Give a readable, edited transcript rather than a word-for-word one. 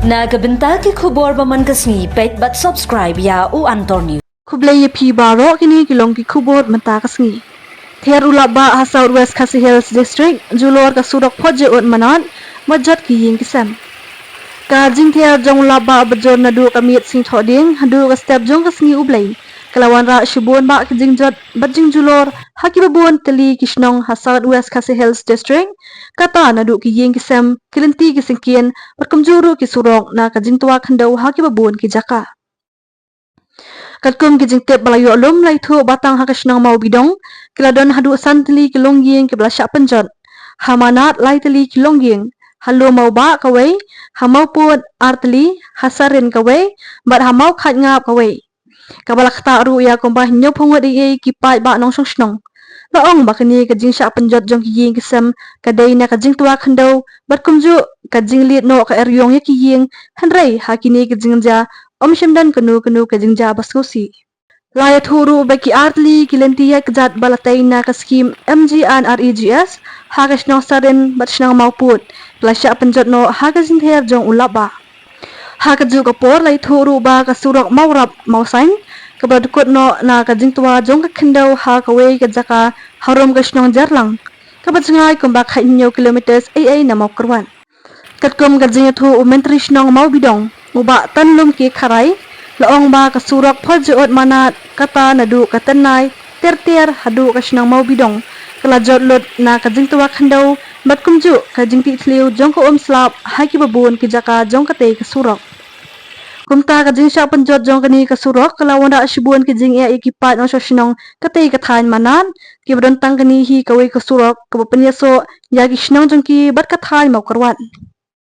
Nagabenta ki khubor baman kasni pet but subscribe ya u Antonio. Kublai phi baro kini kilong ki kubot mata kasngi. Ther ulaba ha Southwest Khasi Hills District julor ka surak phoje ot manan majat ki ying kisam. Ka jing ther jong laba bajor nadu kamit sing thoding hadu ka step jong kasngi ublai. Kelawan ra shibon ba ki jing jot bajing julor haki babon teli kisnong ha Southwest Khasi Hills District kata nadu ki ying kisam kilinti ki singkien berkumjuru ki surok na ka jing tua khandau haki babon ki jaka. Katkum ki jingtep balayo lum lai thu batang hakasnang mau bidong kiladon hadu santli kilongying ke belasyak penjot hamanat lai teli kilongying halu mau ba kawai hamau pun artli hasarin kawai bat hamau khat ngap kawai kabalak ta ru ya kombah nyo phongot ye ki pai ba nong song snong laong bakani ka jing syak penjot jong ki ying kisam kadai na ka jing tua khandau bat kumju ka jing lit no ka eryong ye ki ying hanrei hakini ka jing ja om shimdan kanu ka jing ja baskusi Laya thuru baki artli kilentiya kjat balatai na ka skim MGNREGS hagas no sarin bat snang mauput plasya penjot no hagas ther jong ulaba hagaju kapor lai thuru ba ka surok maurap mausain kabadukut no na ka jingtua jong ka khendau ha kawe ka jaka harom ka snong jarlang kabajngai kumba khainyo kilometers ai na mau kerwan katkum ka jingthu umentri snong mau bidong uba tanlum ki kharai laong ba ka surak phoje ot manat kata nadu katanai ter hadu ka snang mau bidong kala jot lot na ka jingtua khandau bat kumju ka jingti thliu jong ko slap haki babun ki jaka jong ka te ka surak kumta ka jing sya penjot jong kani ka surak kala wanda shibun ki jing e ki pat no snong ka te ka thain manan ki bron tang kani hi ka we ka surak ka penyaso ya ki snong jong ki bat ka thain mau karwan